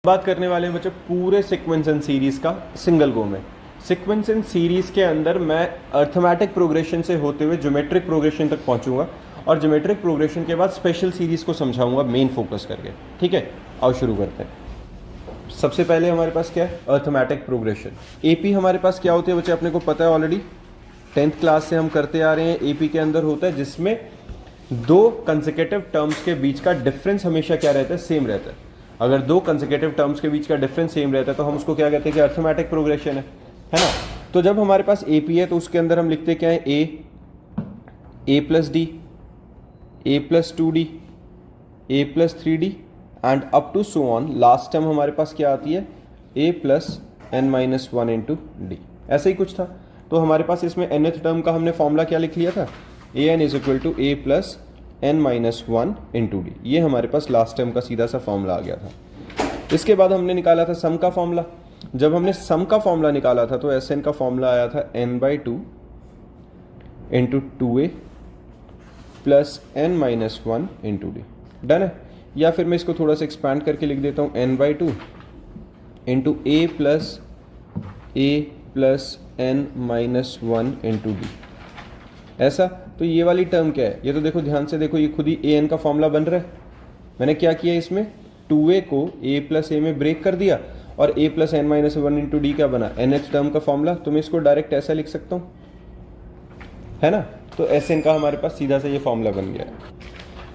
बात करने वाले हैं बच्चों पूरे सीक्वेंस एंड सीरीज का सिंगल गो में। सीक्वेंस एंड सीरीज के अंदर मैं अर्थमेटिक प्रोग्रेशन से होते हुए ज्योमेट्रिक प्रोग्रेशन तक पहुंचूंगा और ज्योमेट्रिक प्रोग्रेशन के बाद स्पेशल सीरीज को समझाऊंगा मेन फोकस करके। ठीक है, आओ शुरू करते हैं। सबसे पहले हमारे पास क्या है, अर्थमेटिक प्रोग्रेशन। एपी हमारे पास क्या होती है बच्चे, अपने को पता है ऑलरेडी, 10th क्लास से हम करते आ रहे हैं। एपी के अंदर होता है जिसमें दो कंसेक्यूटिव टर्म्स के बीच का डिफरेंस हमेशा क्या रहता है, सेम रहता है। अगर दो कंसेक्यूटिव टर्म्स के बीच का डिफरेंस सेम रहता है तो हम उसको क्या कहते हैं कि अर्थमेटिक प्रोग्रेशन है ना। तो जब हमारे पास एपी है तो उसके अंदर हम लिखते क्या है, a plus d, a plus 2d, a plus 3d and up to so on. Last term हमारे पास क्या आती है, a plus n minus 1 into d, ऐसे ही कुछ था। तो हमारे पास इसमें nth टर्म का हमने फॉर्मूला क्या लिख लिया था, a n is equal to a plus n minus 1 into d. ये हमारे पास लास्ट टर्म का सीधा सा फॉर्मूला आ गया था। इसके बाद हमने निकाला था सम का फॉर्मूला। जब हमने सम का फॉर्मूला निकाला था तो एस एन का फॉर्मूला आया था n/2 into 2a plus n minus 1 into d. Done है। या फिर मैं इसको थोड़ा सा एक्सपैंड करके लिख देता हूँ, n/2 into a plus n minus 1 into d. ऐसा। तो ये वाली टर्म क्या है, ये तो देखो ध्यान से देखो, ये खुद ही ए एन का फॉर्मूला बन रहा है। मैंने क्या किया, इसमें 2a को a प्लस ए में ब्रेक कर दिया और a plus n minus 1 into d क्या बना, nth टर्म का फॉर्मूला। तो मैं इसको डायरेक्ट ऐसा लिख सकता हूँ, है ना। तो एस एन का हमारे पास सीधा सा ये फॉर्मूला बन गया है।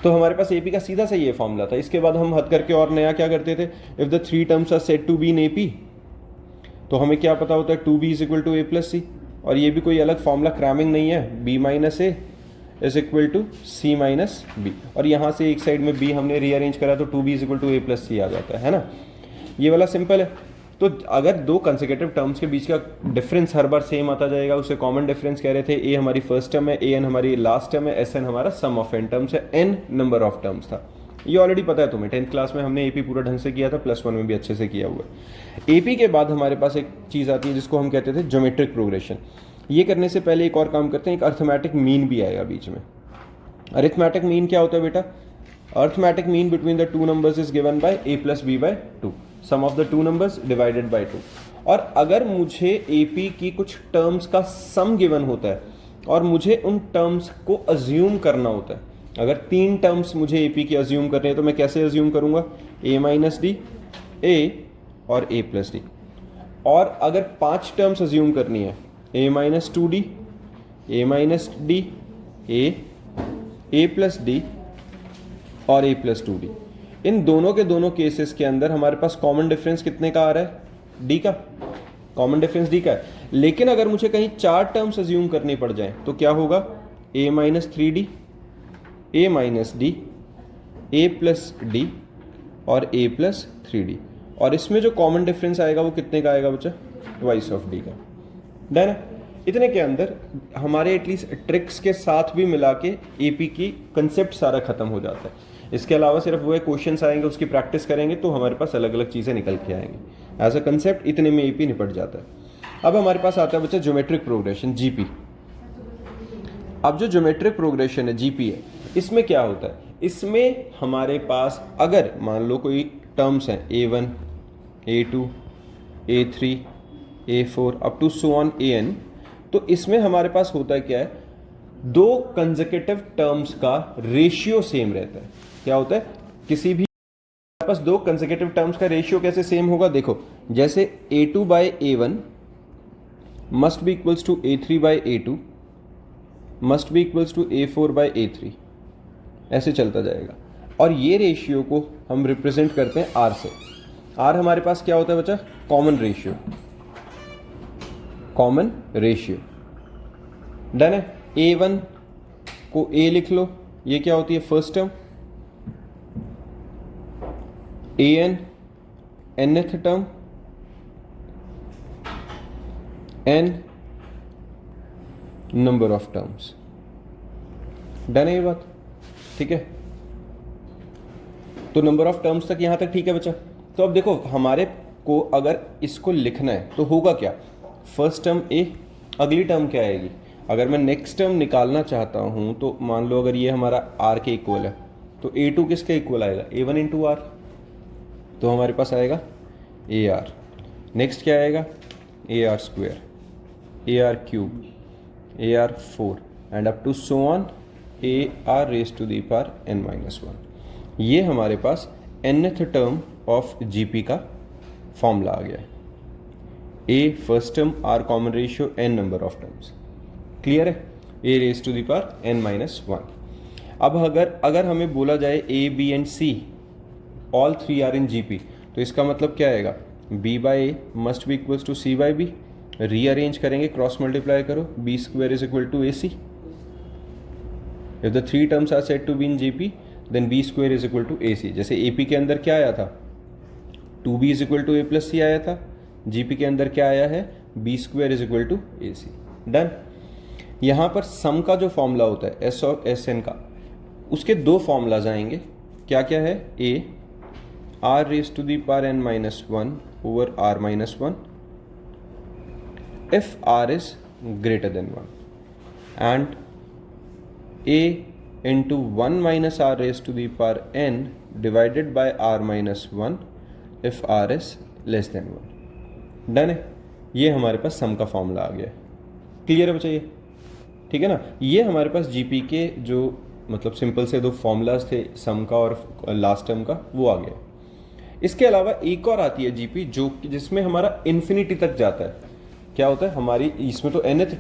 तो हमारे पास एपी का सीधा सा ये फॉर्मूला था। इसके बाद हम हद करके और नया क्या करते थे, if the three terms are said to be in AP, तो हमें क्या पता होता है 2b is equal to a plus c. और ये भी कोई अलग फॉर्मूला क्रैमिंग नहीं है, b minus a is equal to c minus b. और यहाँ से एक साइड में b हमने रीअरेंज करा तो 2b is equal to a plus c आ जाता है ना। ये वाला सिंपल है। तो अगर दो कंसेक्यूटिव टर्म्स के बीच का डिफरेंस हर बार सेम आता जाएगा, उसे कॉमन डिफरेंस कह रहे थे। ए हमारी फर्स्ट टर्म है, ए एन हमारी लास्ट टर्म है, एस एन हमारा सम ऑफ एन टर्म्स है, एन नंबर ऑफ टर्म्स था। ये ऑलरेडी पता है तुम्हें, 10th क्लास में हमने एपी पूरा ढंग से किया था, +1 में भी अच्छे से किया हुआ है। एपी के बाद हमारे पास एक चीज़ आती है जिसको हम कहते थे ज्योमेट्रिक प्रोग्रेशन। ये करने से पहले एक और काम करते हैं, एक अर्थमेटिक मीन भी आएगा बीच में। अरिथमेटिक मीन क्या होता है बेटा, arithmetic mean between the two numbers is given by a plus b by 2, sum of the two numbers divided by 2। और अगर मुझे एपी की कुछ टर्म्स का सम गिवन होता है और मुझे उन टर्म्स को अज्यूम करना होता है, अगर 3 टर्म्स मुझे एपी की अज्यूम करने हैं तो मैं कैसे अज्यूम करूंगा, a माइनस डी, ए और a प्लस डी। और अगर 5 टर्म्स अज्यूम करनी है, a minus 2d, a minus D, a plus D और a प्लस 2d। इन दोनों के दोनों केसेस के अंदर हमारे पास कॉमन डिफरेंस कितने का आ रहा है, d का। कॉमन डिफरेंस d का है। लेकिन अगर मुझे कहीं 4 टर्म्स अज्यूम करनी पड़ जाए तो क्या होगा, a minus 3d, a minus D, a plus D और a प्लस 3d। और इसमें जो कॉमन डिफरेंस आएगा वो कितने का आएगा बच्चा, ट्वाइस ऑफ d का। डन है। इतने के अंदर हमारे एटलीस्ट ट्रिक्स के साथ भी मिला के एपी की कंसेप्ट सारा खत्म हो जाता है। इसके अलावा सिर्फ वो क्वेश्चंस आएंगे, उसकी प्रैक्टिस करेंगे तो हमारे पास अलग अलग चीज़ें निकल के आएंगी। एज अ कंसेप्ट इतने में एपी निपट जाता है। अब हमारे पास आता है बच्चा ज्योमेट्रिक प्रोग्रेशन, जीपी। अब जो ज्योमेट्रिक प्रोग्रेशन है, जीपी है, इसमें क्या होता है, इसमें हमारे पास अगर मान लो कोई टर्म्स हैं a1, a2, a3, a4 up to so on an, तो इसमें हमारे पास होता है क्या है, दो कंसेक्यूटिव टर्म्स का रेशियो सेम रहता है। क्या होता है, किसी भी हमारे पास दो कंसेक्यूटिव टर्म्स का रेशियो कैसे सेम होगा, देखो जैसे a2 by a1 must be equals to a3 by a2 must be equals to a4 by a3, ऐसे चलता जाएगा। और ये रेशियो को हम रिप्रेजेंट करते हैं r से। r हमारे पास क्या होता है बच्चा, common ratio, common ratio. Done है। a1 को a लिख लो, ये क्या होती है, first term, an nth term, n number of terms. Done है ये बात, ठीक है। तो नंबर ऑफ टर्म्स तक यहां तक ठीक है बच्चा। तो अब देखो हमारे को अगर इसको लिखना है तो होगा क्या, फर्स्ट टर्म a, अगली टर्म क्या आएगी। अगर मैं नेक्स्ट टर्म निकालना चाहता हूं तो मान लो अगर ये हमारा r के इक्वल है तो a2 किसके इक्वल आएगा, a1 इंटू आर। तो हमारे पास आएगा ए आर, नेक्स्ट क्या आएगा a r square, a r cube, a r 4 and up to so on a r raise to the power n-1। ये हमारे पास nth टर्म ऑफ जीपी का फॉर्मूला आ गया है। A first term, r common ratio, n number of terms. Clear है, a raise to the power n-1। अब अगर हमें बोला जाए a b and c all three are in GP, तो इसका मतलब क्या आएगा b by a must be equals to c by b. Rearrange करेंगे, क्रॉस मल्टीप्लाई करो, b square is equal to ac। If the three terms are said to be in GP then b square is equal to ac। जैसे AP के अंदर क्या आया था 2b is equal to a plus c आया था, GP के अंदर क्या आया है b square is equal to ac। Done. यहाँ पर सम का जो फॉर्मूला होता है s और sn का, उसके दो फॉर्मूलाज आएंगे। क्या क्या है, a r raise to the power n-1 over r-1 if r is greater than 1 and a into 1 minus r raised to the power n divided by r-1 if r is less than 1। Done है, ये हमारे पास सम का formula आ गया है। Clear है बच्चा ये? ठीक है ना, ये हमारे पास जीपी के जो मतलब सिंपल से दो फॉर्मूलाज थे सम का और लास्ट टर्म का, वो आ गया। इसके अलावा एक और आती है जीपी जो जिसमें हमारा इन्फिनिटी तक जाता है। क्या होता है हमारी, इसमें तो nth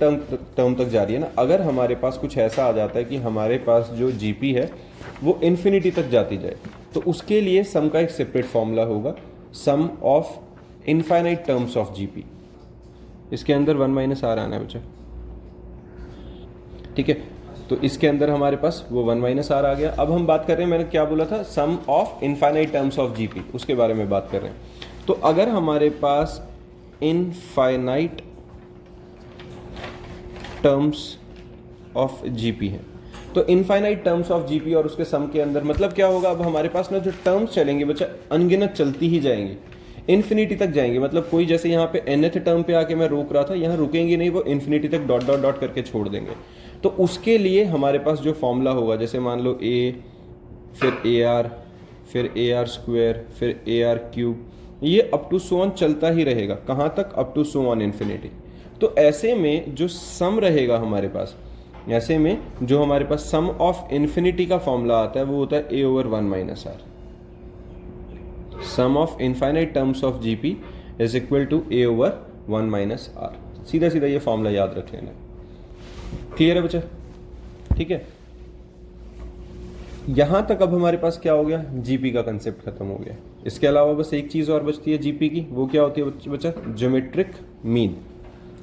टर्म तक जा रही है ना, अगर हमारे पास कुछ ऐसा आ जाता है कि हमारे पास जो जीपी है वो इन्फिनिटी तक जाती जाए, तो उसके लिए सम का एक सेपरेट फॉर्मूला होगा, sum of infinite terms of GP. इसके अंदर 1 माइनस आर आना है बच्चा, ठीक है। तो इसके अंदर हमारे पास वो 1 माइनस आर आ गया। अब हम बात कर रहे हैं, मैंने क्या बोला था, sum of infinite terms of GP, उसके बारे में बात कर रहे हैं। तो अगर हमारे पास इनफाइनाइट टर्म्स ऑफ जीपी है, तो इनफाइनाइट टर्म्स ऑफ जीपी और उसके सम के अंदर मतलब क्या होगा, अब हमारे पास ना जो टर्म्स चलेंगे बच्चा अनगिनत चलती ही जाएंगे, इन्फिनिटी तक जाएंगे। मतलब कोई जैसे यहाँ पे nth टर्म पे आके मैं रोक रहा था, यहाँ रुकेंगे नहीं, वो इन्फिनिटी तक डॉट डॉट डॉट करके छोड़ देंगे। तो उसके लिए हमारे पास जो फॉर्मूला होगा, जैसे मान लो a फिर ए आर फिर ए आर स्क्वायर फिर ए आर क्यूब, ये अप टू सो ऑन चलता ही रहेगा। कहाँ तक, up to so on infinity. तो ऐसे में जो सम रहेगा हमारे पास, ऐसे में जो हमारे पास सम ऑफ इन्फिनिटी का फॉर्मूला आता है वो होता है a over 1 minus r. Sum of infinite terms of GP is equal to a over 1 minus r. सीधा सीधा ये फॉर्मूला याद रख लेना। क्लियर है बच्चा? ठीक है, यहां तक अब हमारे पास क्या हो गया, जीपी का कंसेप्ट खत्म हो गया। इसके अलावा बस एक चीज और बचती है जीपी की, वो क्या होती है बच्चा, geometric mean.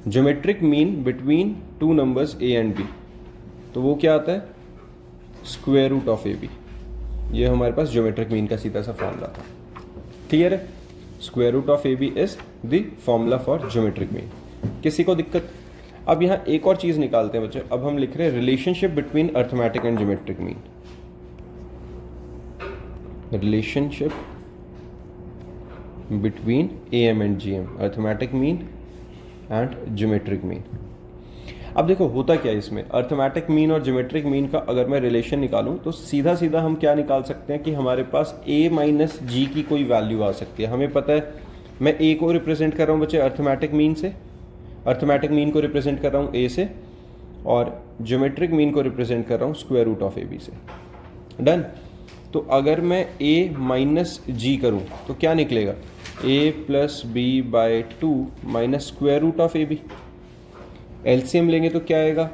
Geometric mean between two numbers a and b, तो वो क्या आता है, square root of a b. ये हमारे पास ज्योमेट्रिक मीन का सीधा सा फॉर्मूला था। क्लियर है, square root of a b is the formula for geometric mean. किसी को दिक्कत? अब यहाँ एक और चीज निकालते हैं बच्चे। अब हम लिख रहे हैं relationship between arithmetic and geometric mean. Relationship between AM and GM, arithmetic mean and geometric mean. अब देखो होता क्या है इसमें, अर्थमेटिक मीन और ज्योमेट्रिक मीन का अगर मैं रिलेशन निकालूं तो सीधा सीधा हम क्या निकाल सकते हैं कि हमारे पास a माइनस जी की कोई वैल्यू आ सकती है। हमें पता है मैं a को रिप्रेजेंट कर रहा हूं बच्चे अर्थमेटिक मीन से, अर्थमेटिक मीन को रिप्रेजेंट कर रहा हूं a से, और ज्योमेट्रिक मीन को रिप्रेजेंट कर रहा हूं स्क्वायर रूट ऑफ AB से। डन। तो अगर मैं a माइनस जी करूँ तो क्या निकलेगा, a plus b by 2 minus square root of AB। LCM लेंगे तो क्या आएगा,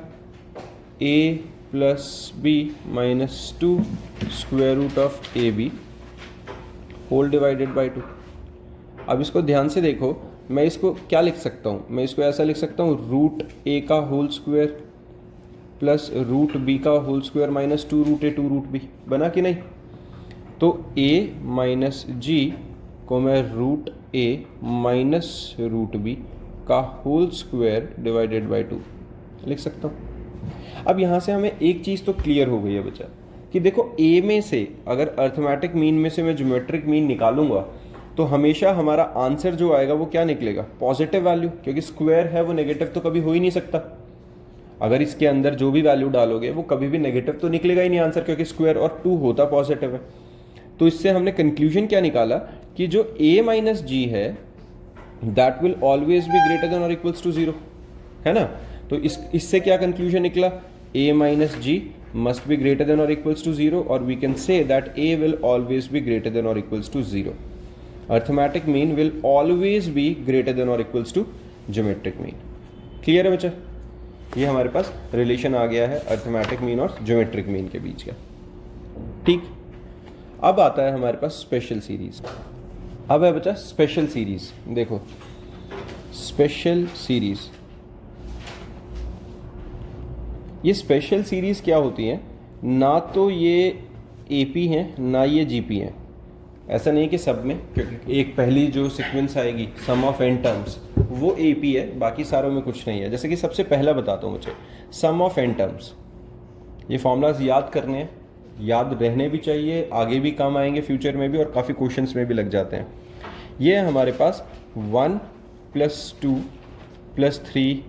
a plus b minus 2 square root of AB whole divided by 2। अब इसको ध्यान से देखो, मैं इसको क्या लिख सकता हूँ, मैं इसको ऐसा लिख सकता हूँ, रूट a का whole square plus root b का whole square minus 2 root a 2 root b। बना कि नहीं? तो a माइनस जी को मैं root a minus root b का होल स्क्वायर डिवाइडेड बाई 2 लिख सकता हूँ। अब यहाँ से हमें एक चीज़ तो क्लियर हो गई है बच्चा कि देखो a में से अगर अर्थमेटिक मीन में से मैं ज्योमेट्रिक मीन निकालूंगा तो हमेशा हमारा आंसर जो आएगा वो क्या निकलेगा, पॉजिटिव वैल्यू, क्योंकि स्क्वायर है वो नेगेटिव तो कभी हो ही नहीं सकता। अगर इसके अंदर जो भी वैल्यू डालोगे वो कभी भी नेगेटिव तो निकलेगा ही नहीं आंसर, क्योंकि स्क्वायर और 2 होता पॉजिटिव है। तो इससे हमने कंक्लूजन क्या निकाला कि जो a माइनस जी है that will always be greater than और इक्वल्स टू 0, है ना। तो इससे क्या कंक्लूजन निकला, a minus G must be greater than or equals to 0, or we can say that a will always be greater than or equals to 0. Arithmetic mean will always be greater than or equals to geometric mean. Clear है बच्चा, ये हमारे पास relation आ गया है arithmetic mean और geometric mean के बीच का। ठीक, अब आता है हमारे पास स्पेशल सीरीज। अब है बच्चा स्पेशल सीरीज। देखो स्पेशल सीरीज, ये स्पेशल सीरीज क्या होती हैं, ना तो ये एपी हैं ना ये जीपी हैं। ऐसा नहीं कि सब में, क्योंकि एक पहली जो सीक्वेंस आएगी सम ऑफ एन टर्म्स वो एपी है, बाकी सारों में कुछ नहीं है। जैसे कि सबसे पहला बताता हूँ मुझे सम ऑफ एन टर्म्स, ये फॉर्मूलाज याद करने हैं, याद रहने भी चाहिए, आगे भी काम आएंगे फ्यूचर में भी, और काफ़ी क्वेश्चंस में भी लग जाते हैं। ये है हमारे पास 1 + 2 + 3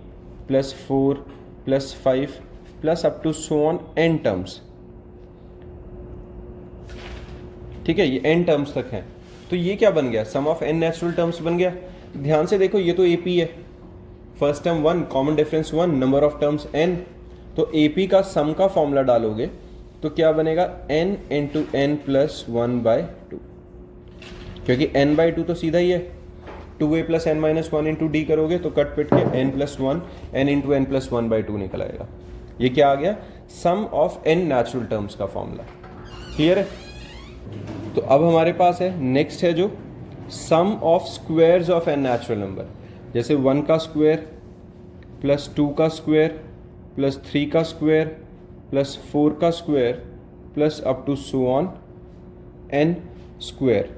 + 4 + 5 plus up to so on n terms. ठीक है, ये एन टर्म्स तक है। तो ये क्या बन गया, sum of N natural terms बन गया। ध्यान से देखो, ये तो एपी है, first term 1, common difference 1, number of terms n। तो एपी का सम का फॉर्मूला डालोगे तो क्या बनेगा, n × n + 1/2, क्योंकि n/2 तो सीधा ही है। 2a + n - 1 × d करोगे तो कट पिट के n + 1 n × n + 1/2 निकल आएगा। ये क्या आ गया, sum of n natural terms का फॉर्मूला। क्लियर है। तो अब हमारे पास है नेक्स्ट है जो sum of squares of n natural number, जैसे 1 का स्क्वायर + 2 का स्क्वायर + 3 का स्क्वायर + 4 का square plus up to so on n square.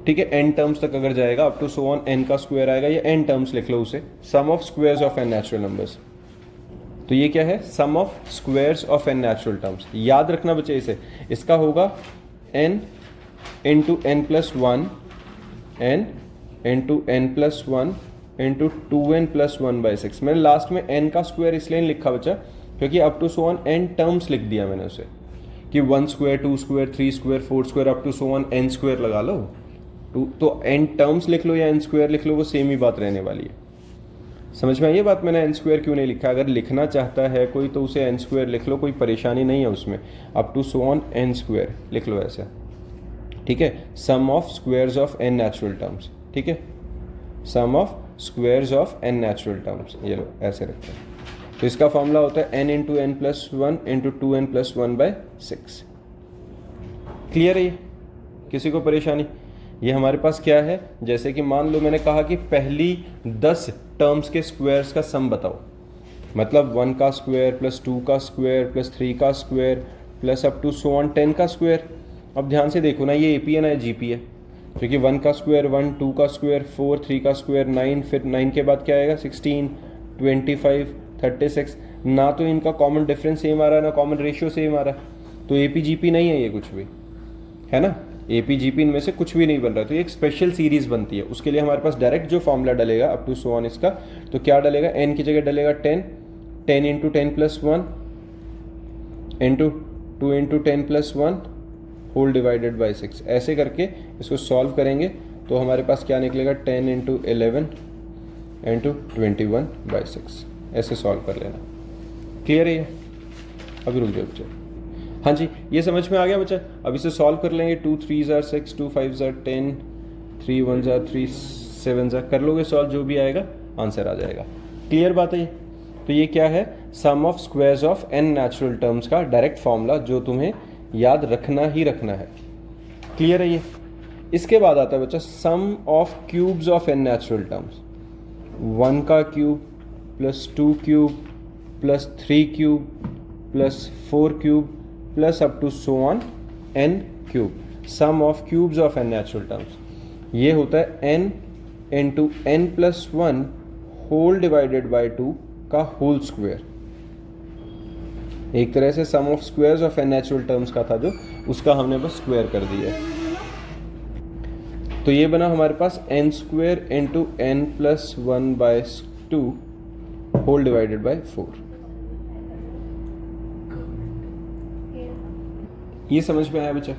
ठीक है, n टर्म्स तक अगर जाएगा up to so on n का स्क्वायर आएगा, या n टर्म्स लिख लो उसे, sum of squares of n natural numbers. तो ये क्या है, sum of squares of n natural terms. याद रखना बच्चे इसे, इसका होगा n × n + 1 n × n + 1 × 2n + 1/6। मैंने लास्ट में n का स्क्वायर इसलिए लिखा बच्चा क्योंकि up to so on n terms लिख दिया मैंने उसे, कि 1 square 2 square 3 square 4 square up to so on n square लगा लो। तो n टर्म्स लिख लो या n स्क्वायर लिख लो, वो सेम ही बात रहने वाली है। समझ में आई ये बात, मैंने n स्क्वायर क्यों नहीं लिखा। अगर लिखना चाहता है कोई तो उसे n स्क्वायर लिख लो, कोई परेशानी नहीं है उसमें, up to so on n square लिख लो ऐसा। ठीक है, sum of squares of n natural terms. ठीक है, sum of squares of n natural terms, ये लो ऐसे रखते हैं। तो इसका फॉर्मूला होता है n × n + 1 × 2n + 1/6। क्लियर है ये, किसी को परेशानी। ये हमारे पास क्या है, जैसे कि मान लो मैंने कहा कि पहली 10 टर्म्स के स्क्वायर्स का सम बताओ, मतलब 1 का स्क्वायर + 2 का स्क्वायर + 3 का square plus up to so on 10 का स्क्वायर। अब ध्यान से देखो ना, ये एपी है ना जीपी है, क्योंकि 1 का स्क्वायर 1, 2 का स्क्वायर 4, 3 का स्क्वायर 9, फिर 9 के बाद क्या आएगा 16, 25, 36। ना तो इनका कॉमन डिफरेंस सेम आ रहा है ना कॉमन रेशियो सेम आ रहा है, तो एपी जीपी नहीं है ये कुछ भी, है ना। एपी जीपी इनमें से कुछ भी नहीं बन रहा है, तो ये एक स्पेशल सीरीज बनती है। उसके लिए हमारे पास डायरेक्ट जो फॉर्मूला डलेगा अप टू सो ऑन इसका, तो क्या डलेगा, एन की जगह डलेगा 10, 10 × 10 + 1 × 2 × 10 + 1 होल डिवाइडेड बाई 6। ऐसे करके इसको सॉल्व करेंगे तो हमारे पास क्या निकलेगा, 10 × 11 × 21/6। ऐसे सॉल्व कर लेना। क्लियर है ये, अभी रुक जाओ बच्चे। हाँ जी, ये समझ में आ गया बच्चा। अब इसे सॉल्व कर लेंगे, 2 3 = 6, 2 5 = 10, 3 1 = 3, 7 कर लोगे सॉल्व, जो भी आएगा आंसर आ जाएगा। क्लियर बात है ये। तो ये क्या है, sum of squares of n natural terms का डायरेक्ट फॉर्मूला, जो तुम्हें याद रखना ही रखना है। क्लियर है ये। इसके बाद आता है बच्चा sum of cubes of n natural terms. 1 का cube plus 2 cube plus 3 cube plus 4 cube plus up to so on n cube. Sum of cubes of n natural terms, ये होता है n × n + 1 whole divided by 2 का whole square. एक तरह से sum of squares of n natural terms का था जो, उसका हमने बस स्क्वायर कर दिया है। तो ये बना हमारे पास n² × n + 1/2 whole divided by 4। ये समझ में आया बच्चा?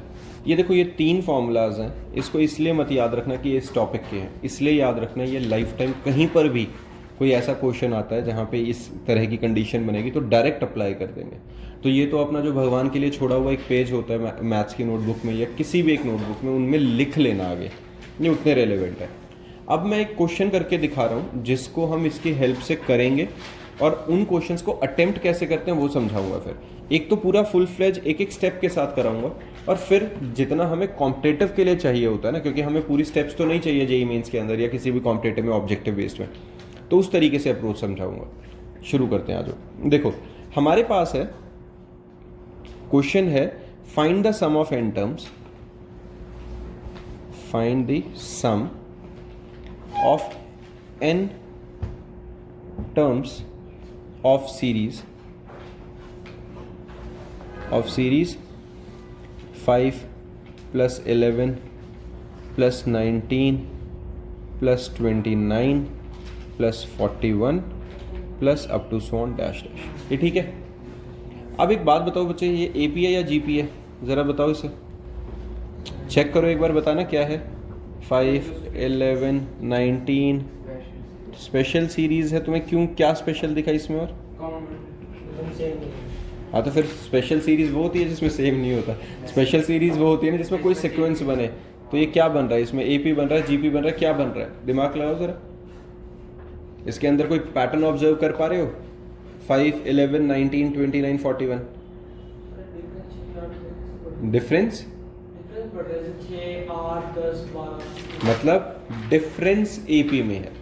ये देखो ये 3 फार्मूलाज हैं, इसको इसलिए मत याद रखना कि ये इस टॉपिक के हैं, इसलिए याद रखना ये लाइफ टाइम कहीं पर भी कोई ऐसा क्वेश्चन आता है जहाँ पे इस तरह की कंडीशन बनेगी तो डायरेक्ट अप्लाई कर देंगे। तो ये तो अपना जो भगवान के लिए छोड़ा हुआ एक पेज होता है मैथ्स की नोटबुक में या किसी भी एक नोटबुक में, उनमें लिख लेना आगे, ये उतने रेलेवेंट है। अब मैं एक क्वेश्चन करके दिखा रहा हूँ जिसको हम इसकी हेल्प से करेंगे और उन क्वेश्चंस को अटेम्प्ट कैसे करते हैं वो समझाऊंगा। फिर एक तो पूरा फुल फ्लेज एक एक स्टेप के साथ कराऊंगा और फिर जितना हमें कॉम्पिटिटिव के लिए चाहिए होता है ना, क्योंकि हमें पूरी स्टेप्स तो नहीं चाहिए जेईई मेंस के अंदर या किसी भी कॉम्पिटिटिव में ऑब्जेक्टिव बेस्ड में, तो उस तरीके से अप्रोच समझाऊंगा। शुरू करते हैं। आज देखो हमारे पास है क्वेश्चन है find the sum of n terms, find the sum of n terms of series 5 plus 11 plus 19 plus 29 plus 41 plus up to so on dash dash। ये ठीक है। अब एक बात बताओ बच्चे, ये एपी है या जीपी है? ज़रा बताओ, इसे चेक करो एक बार, बताना क्या है। 5 11 19 स्पेशल सीरीज है, तुम्हें क्यों, क्या स्पेशल दिखा इसमें? और हाँ, तो फिर स्पेशल सीरीज वो होती है जिसमें सेम नहीं होता। स्पेशल सीरीज वो होती है ना जिसमें कोई सीक्वेंस बने। तो ये क्या बन रहा है इसमें? एपी बन रहा है, जीपी बन रहा है, क्या बन रहा है? दिमाग लगाओ जरा, इसके अंदर कोई पैटर्न ऑब्जर्व कर पा रहे हो? 5 11 19 29 41 डिफरेंस, मतलब डिफरेंस एपी में है।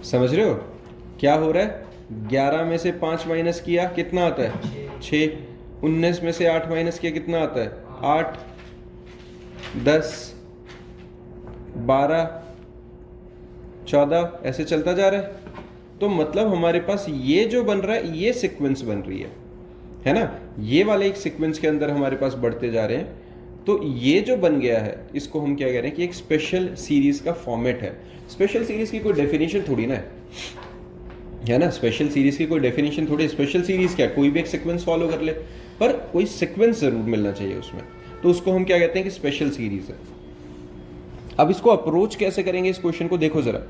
समझ रहे हो क्या हो रहा है? 11 में से 5 माइनस किया कितना आता है? 6। 19 में से 8 माइनस किया कितना आता है? 8। 10 12 14 ऐसे चलता जा रहा है। तो मतलब हमारे पास ये जो बन रहा है ये सीक्वेंस बन रही है ना? ये वाले एक सीक्वेंस के अंदर हमारे पास बढ़ते जा रहे हैं। तो ये जो बन गया है इसको हम क्या कह रहे हैं कि एक स्पेशल सीरीज का फॉर्मेट है। स्पेशल सीरीज की कोई डेफिनेशन थोड़ी ना है ना? स्पेशल सीरीज की कोई डेफिनेशन थोड़ी। स्पेशल सीरीज क्या, कोई भी एक सीक्वेंस फॉलो कर ले, पर कोई सीक्वेंस जरूर मिलना चाहिए उसमें, तो उसको हम क्या कहते हैं कि स्पेशल सीरीज है। अब इसको अप्रोच कैसे करेंगे इस क्वेश्चन को? देखो जरा,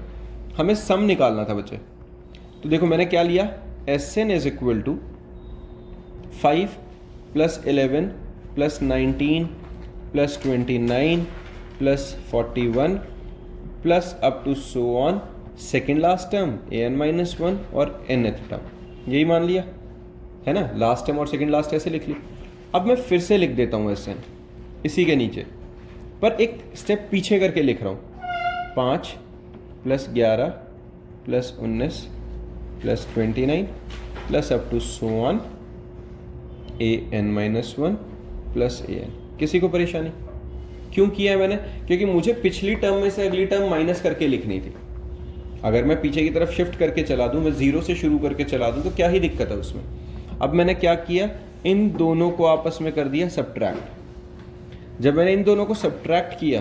हमें सम निकालना था बच्चे। तो देखो मैंने क्या लिया, Sn is equal to 5 plus 11 plus 19 plus 29 plus 41 plus up to so on second last term an-1 और nth टर्म, यही मान लिया है ना? लास्ट टर्म और सेकेंड लास्ट ऐसे लिख ली। अब मैं फिर से लिख देता हूँ Sn इसी के नीचे, पर एक स्टेप पीछे करके लिख रहा हूँ। 5 plus 11 plus 19 plus 29 plus up to so on an-1 plus an। किसी को परेशानी? क्यों किया है मैंने? क्योंकि मुझे पिछली टर्म में से अगली टर्म माइनस करके लिखनी थी। अगर मैं पीछे की तरफ शिफ्ट करके चला दूं, मैं 0 से शुरू करके चला दूं, तो क्या ही दिक्कत है उसमें। अब मैंने क्या किया, इन दोनों को आपस में कर दिया सब्ट्रैक्ट। जब मैंने इन दोनों को सब्ट्रैक्ट किया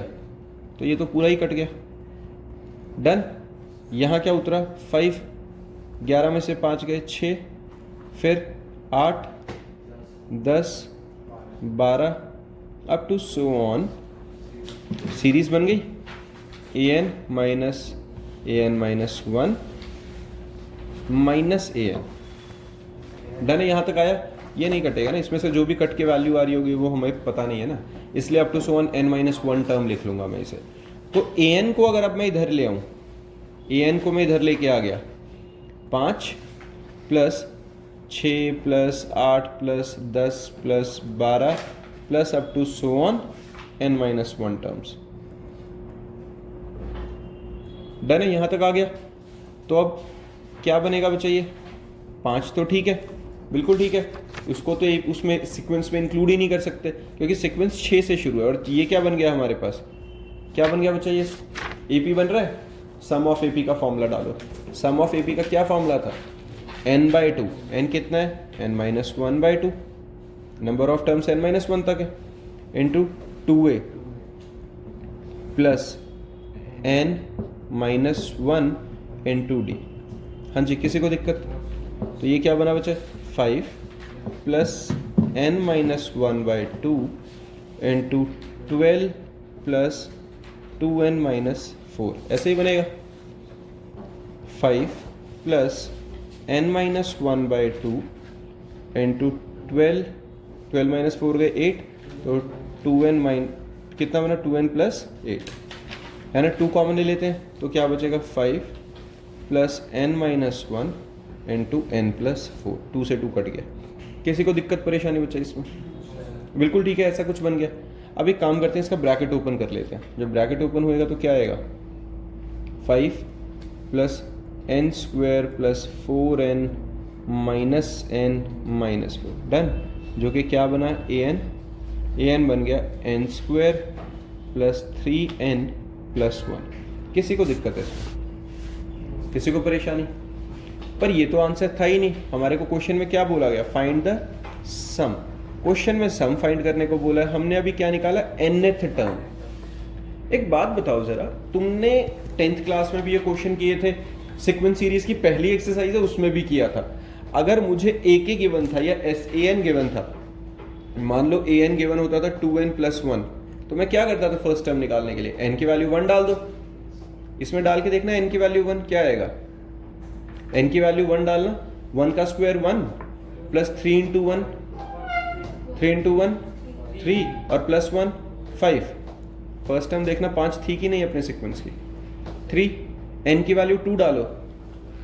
तो ये तो पूरा ही कट गया। डन। यहाँ क्या उतरा? 5, 11 में से 5 गए 6, फिर 8 10 12 up to so on. Series बन गई an minus an-1 minus an। Done है, यहाँ तक आया। ये नहीं कटेगा ना, इसमें से जो भी कट के वैल्यू आ रही होगी वो हमें पता नहीं है ना, इसलिए up to so on n-1 term लिख लूंगा मैं इसे। तो an को अगर अब मैं इधर ले आऊँ, an को मैं इधर लेके आ गया, 5 plus 6 plus 8 plus 10 plus 12 plus up to so on n-1 terms. Done है, यहां तक आ गया। तो अब क्या बनेगा बच्चा? ये 5 तो ठीक है, बिल्कुल ठीक है। उसको तो एक उसमें सीक्वेंस में इंक्लूड ही नहीं कर सकते क्योंकि सीक्वेंस 6 से शुरू है। और ये क्या बन गया हमारे पास? क्या बन गया बच्चा? ये एपी बन रहा है। सम ऑफ एपी का फॉर्मूला डालो। सम ऑफ एपी का क्या फॉर्मूला था? n/2। n कितना है? n-1/2। Number of terms n-1 तक है, into 2a plus n-1 into d। हाँ जी, किसी को दिक्कत? तो ये क्या बना बच्चा? 5 plus n minus 1/2 into 12 plus 2n minus 4, ऐसे ही बनेगा। 5 plus n minus 1/2 into 12 minus 4 गए 8, तो 2n माइन कितना बना 2n प्लस 8 है ना। 2 कॉमन ले लेते हैं तो क्या बचेगा 5 plus n minus 1 into n plus 4, 2 से 2 कट गया। किसी को दिक्कत परेशानी बचा इसमें? बिल्कुल ठीक है, ऐसा कुछ बन गया। अब एक काम करते हैं, इसका ब्रैकेट ओपन कर लेते हैं। जब ब्रैकेट ओपन होएगा तो क्या आएगा 5 plus n square plus 4n minus n minus 4, done. जो कि क्या बना an बन गया n square plus 3n plus 1। किसी को दिक्कत है इसमें? किसी को परेशानी? पर ये तो आंसर था ही नहीं। हमारे को क्वेश्चन में क्या बोला गया, फाइंड द सम। क्वेश्चन में सम फाइंड करने को बोला है, हमने अभी क्या निकाला nth टर्म। एक बात बताओ जरा, तुमने 10th क्लास में भी ये क्वेश्चन किए थे, सीक्वेंस सीरीज की पहली एक्सरसाइज है उसमें भी किया था। अगर मुझे a गिवन था या an गिवन था, मान लो an गिवन होता था 2n प्लस 1, तो मैं क्या करता था फर्स्ट टर्म निकालने के लिए, n की वैल्यू 1 डाल दो। इसमें डाल के देखना n की वैल्यू 1 क्या आएगा। n की वैल्यू 1 डालना, 1 का स्क्वायर 1 प्लस 3 इंटू 1 3 और प्लस 1 5। फर्स्ट टर्म देखना 5 थी कि नहीं अपने सीक्वेंस की, 3। n की वैल्यू 2 डालो,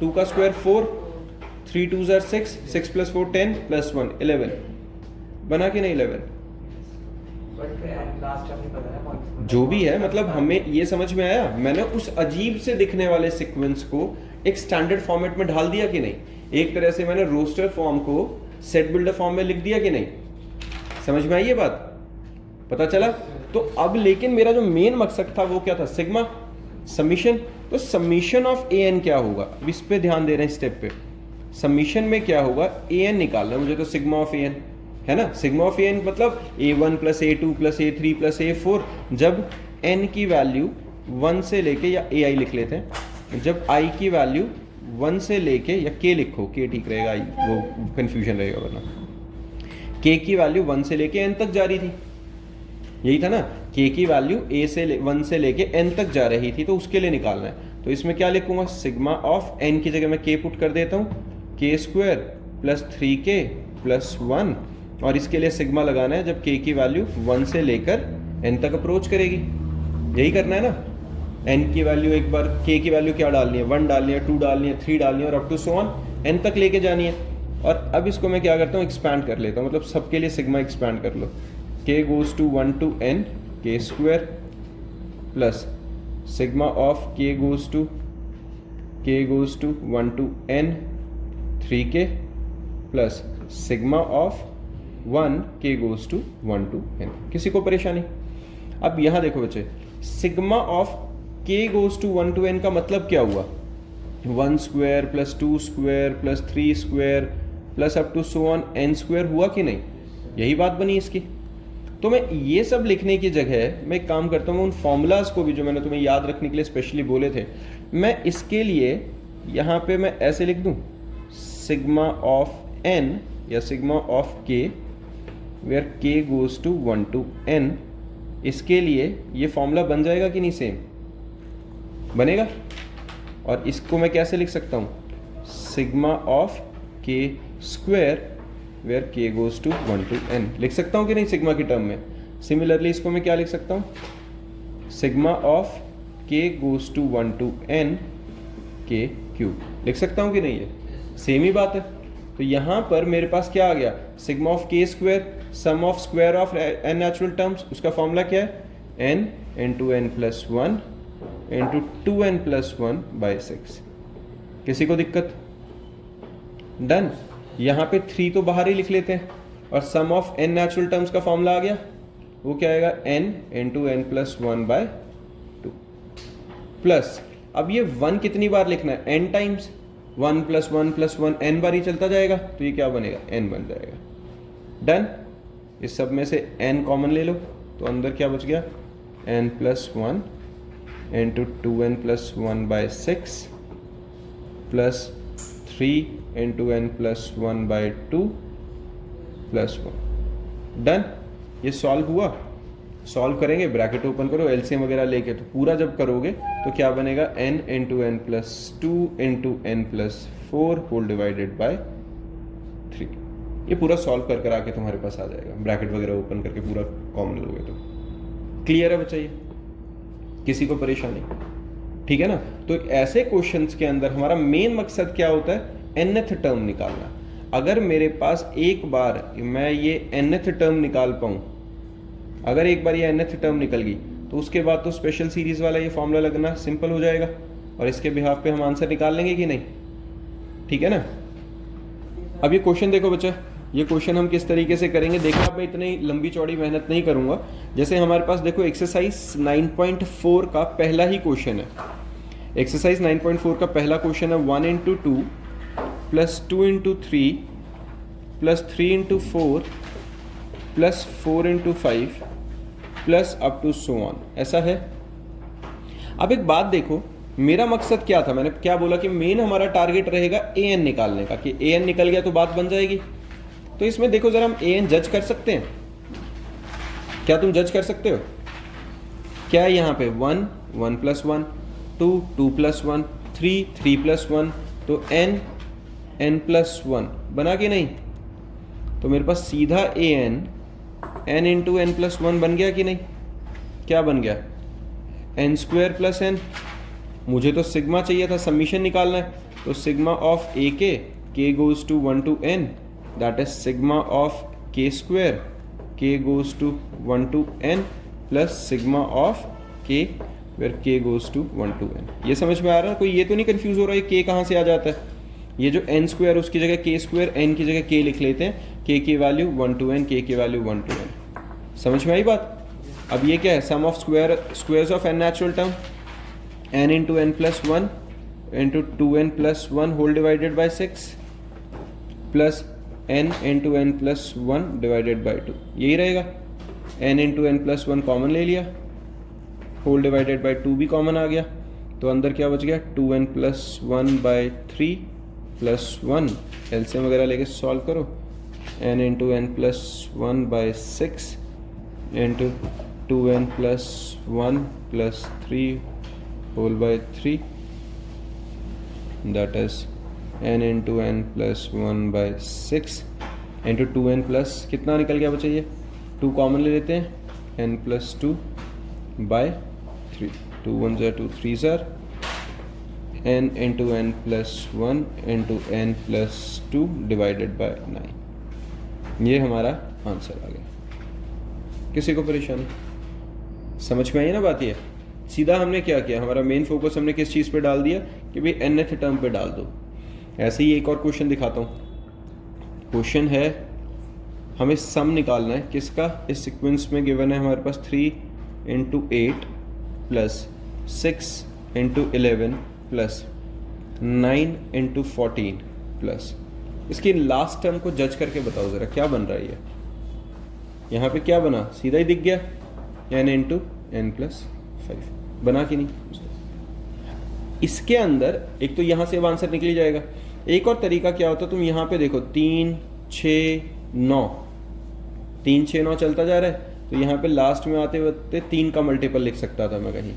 2 का स्क्वायर 4, 3 2 जार 6 प्लस 4 10 प्लस 1 11। बना कि नहीं 11? जो भी है, मतलब हमें ये समझ में आया। मैंने उस अजीब से दिखने वाले सीक्वेंस को एक स्टैंडर्ड फॉर्मेट में ढाल दिया कि नहीं? एक तरह से मैंने रोस्टर फॉर्म को सेट बिल्डर फॉर्म में लिख दिया कि नहीं? समझ में आई ये बात? पता चला? तो अब लेकिन मेरा जो मेन मकसद था वो क्या था, सिग्मा समीशन। तो समीशन ऑफ ए एन क्या होगा, अब इस पे ध्यान दे रहे हैं स्टेप पे। समीशन में क्या होगा, ए एन निकालना है मुझे, तो सिग्मा ऑफ ए एन है ना। सिग्मा ऑफ ए एन मतलब a1 plus a2 plus a3 plus a4, जब n की वैल्यू 1 से लेके, या ai लिख लेते हैं, जब i की वैल्यू 1 से लेके, या k लिखो, k ठीक रहेगा, वो कंफ्यूजन रहेगा वरना। k की वैल्यू 1 से लेके n तक जा रही थी, यही था ना। k की वैल्यू 1 से लेके n तक जा रही थी, तो उसके लिए निकालना है। तो इसमें क्या लिखूंगा, सिग्मा ऑफ n की जगह मैं k पुट कर देता हूँ, k square plus 3k plus 1, और इसके लिए सिग्मा लगाना है जब k की वैल्यू 1 से लेकर n तक अप्रोच करेगी। यही करना है ना। n की वैल्यू, एक बार k की वैल्यू क्या डालनी है, 1 डालनी है, 2 डालनी है, 3 डालनी है, और up to so on n तक लेके जानी है। और अब इसको मैं क्या करता हूँ, एक्सपैंड कर लेता हूँ, मतलब सबके लिए सिग्मा एक्सपैंड कर लो। k goes to 1 to n k square plus sigma of k goes to 1 to n 3k plus sigma of 1 k goes to 1 to n। किसी को परेशानी? अब यहां देखो बच्चे, sigma of k goes to 1 to n का मतलब क्या हुआ, 1 square plus 2 square plus 3 square plus up to so on n square हुआ कि नहीं? यही बात बनी इसकी। तो मैं ये सब लिखने की जगह मैं एक काम करता हूँ, उन फॉर्मूलाज को भी जो मैंने तुम्हें याद रखने के लिए स्पेशली बोले थे, मैं इसके लिए यहाँ पे मैं ऐसे लिख दूँ, सिग्मा ऑफ n या sigma of k where k goes to 1 to n। इसके लिए ये फॉर्मूला बन जाएगा कि नहीं? सेम बनेगा। और इसको मैं कैसे लिख सकता हूँ, sigma of k square where k goes to 1 to n लिख सकता हूँ कि नहीं सिग्मा की टर्म में। सिमिलरली इसको मैं क्या लिख सकता हूँ, sigma of k goes to 1 to n k cube लिख सकता हूँ कि नहीं? ये सेम ही बात है। तो यहाँ पर मेरे पास क्या आ गया, sigma of k square sum of square of n natural terms, उसका फॉर्मूला क्या है, n into n plus 1 into 2n plus 1 by 6। किसी को दिक्कत? डन। यहाँ पे 3 तो बाहर ही लिख लेते हैं, और sum of n natural terms का फॉर्मूला आ गया, वो क्या आएगा, n into n plus 1 by 2 plus, अब ये 1 कितनी बार लिखना है, n times, 1 plus 1 plus 1 n बार ही चलता जाएगा, तो ये क्या बनेगा, n बन जाएगा। डन। इस सब में से n कॉमन ले लो, तो अंदर क्या बच गया, n plus 1 into 2n plus 1 by 6 plus 3 into n plus 1 by 2 plus 1। Done. ये सॉल्व हुआ, सॉल्व करेंगे, ब्रैकेट ओपन करो, एलसीएम वगैरह लेके, तो पूरा जब करोगे तो क्या बनेगा, n into n plus two into n plus four whole divided by 3। ये पूरा सॉल्व कर कर आके तुम्हारे पास आ जाएगा, ब्रैकेट वगैरह ओपन करके पूरा कॉमन लोगे तो। क्लियर है बच्चा, ये किसी को परेशानी? ठीक है ना। तो ऐसे क्वेश्चंस के अंदर हमारा मेन मकसद क्या होता है, nth टर्म निकालना। अगर मेरे पास एक बार मैं ये nth टर्म निकाल पाऊं, अगर एक बार ये nth टर्म निकल गई तो उसके बाद तो स्पेशल सीरीज वाला ये फॉर्मूला लगना सिंपल हो जाएगा और इसके बिहाफ पे हम आंसर निकाल लेंगे कि नहीं, ठीक है ना। अब ये क्वेश्चन देखो बच्चा, ये क्वेश्चन हम किस तरीके से करेंगे देखो। अब मैं इतनी लंबी चौड़ी मेहनत नहीं करूंगा। जैसे हमारे पास देखो एक्सरसाइज 9.4 का पहला ही क्वेश्चन है। एक्सरसाइज 9.4 का पहला क्वेश्चन है 1 into 2 plus 2 into 3 plus 3 into 4 plus 4 into 5 plus up to so on, ऐसा है। अब एक बात देखो, मेरा मकसद क्या था, मैंने क्या बोला कि मेन हमारा टारगेट रहेगा an निकालने का, कि an निकल गया तो बात बन जाएगी। तो इसमें देखो जरा, हम an जज कर सकते हैं क्या? तुम जज कर सकते हो क्या? यहाँ पे 1 1 प्लस 1, 2 2 प्लस 1, 3 3 प्लस 1, तो n n प्लस 1 बना कि नहीं? तो मेरे पास सीधा an n into n plus 1 बन गया कि नहीं? क्या बन गया? n square plus n। मुझे तो सिग्मा चाहिए था, समीशन निकालना है, तो sigma of a k goes to 1 to n, that is sigma of k square k goes to 1 to n plus sigma of k where k goes to 1 to n। ये समझ में आ रहा है? कोई ये तो नहीं कंफ्यूज हो रहा है के कहाँ से आ जाता है? ये जो n स्क्वायर उसकी जगह के स्क्वायर, n की जगह k लिख लेते हैं, k की वैल्यू 1 टू n, k की वैल्यू 1 टू n। समझ में आई बात? अब ये क्या है, sum of squares of n natural term, n into n plus 1 into 2n plus 1 whole divided by 6 plus n into n plus 1 divided by 2, यही रहेगा। n into n plus 1 common ले लिया, होल डिवाइडेड बाई 2 भी common आ गया, तो अंदर क्या बच गया, 2n plus 1 by 3 plus 1, LCM वगैरह लेके सॉल्व करो, n into n plus 1 by 6 into 2n plus 1 plus 3 whole by 3, that is n into n plus 1 by 6 into 2n plus कितना निकल गया बच्चा, ये 2 कॉमन ले लेते हैं, n प्लस 2 बाई 3, 2 1 ज़ा 2 3 ज़ा n into n plus 1 into n plus 2 divided by 9। ये हमारा आंसर आ गया। किसी को परेशानी? समझ में आई ना बात? ये सीधा हमने क्या किया, हमारा मेन फोकस हमने किस चीज़ पे डाल दिया कि भाई nth टर्म पे डाल दो। ऐसे ही एक और क्वेश्चन दिखाता हूँ। क्वेश्चन है, हमें सम निकालना है किसका, इस सीक्वेंस में गिवन है हमारे पास 3 into 8 plus 6 into 11 plus 9 into 14 plus, इसकी लास्ट टर्म को जज करके बताओ ज़रा क्या बन रहा है। ये यहाँ पे क्या बना, सीधा ही दिख गया, n इंटू एन प्लस 5 बना कि नहीं? इसके अंदर एक तो यहाँ से अब आंसर निकल जाएगा। एक और तरीका क्या होता है, तुम यहाँ पे देखो 3 6 9 3 6 9 चलता जा रहा है, तो यहाँ पे लास्ट में आते वक्त 3 का मल्टीपल लिख सकता था मैं, कहीं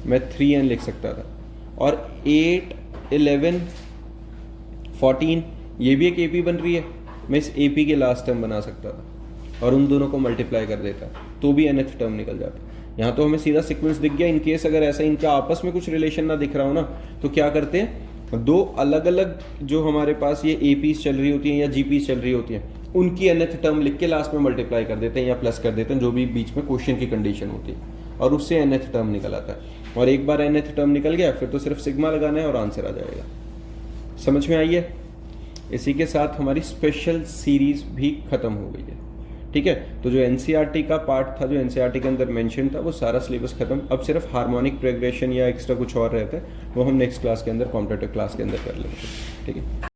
मैं 3n लिख सकता था, और 8 11 14 ये भी एक AP बन रही है, मैं इस AP के लास्ट टर्म बना सकता था और उन दोनों को मल्टीप्लाई कर देता तो भी nth टर्म निकल जाता। यहाँ तो हमें सीधा सीक्वेंस दिख गया। इन केस अगर ऐसा इनका आपस में कुछ रिलेशन ना दिख रहा हो ना, तो क्या करते हैं, दो अलग अलग जो हमारे पास ये APs चल रही होती हैं या GPs चल रही होती हैं, उनकी nth टर्म लिख के लास्ट में मल्टीप्लाई कर देते हैं या प्लस कर देते हैं, जो भी बीच में क्वेश्चन की कंडीशन होती है, और उससे nth टर्म निकल आता है। और एक बार nth टर्म निकल गया फिर तो सिर्फ सिग्मा लगाना है और आंसर आ जाएगा। समझ में आई है? इसी के साथ हमारी स्पेशल सीरीज भी खत्म हो गई है। ठीक है, तो जो NCERT का पार्ट था, जो NCERT के अंदर मेंशन था, वो सारा सिलेबस खत्म। अब सिर्फ हार्मोनिक प्रोग्रेशन या एक्स्ट्रा कुछ और रहता है, वो हम नेक्स्ट क्लास के अंदर, कॉम्पिटेटिव क्लास के अंदर कर लेंगे। ठीक है।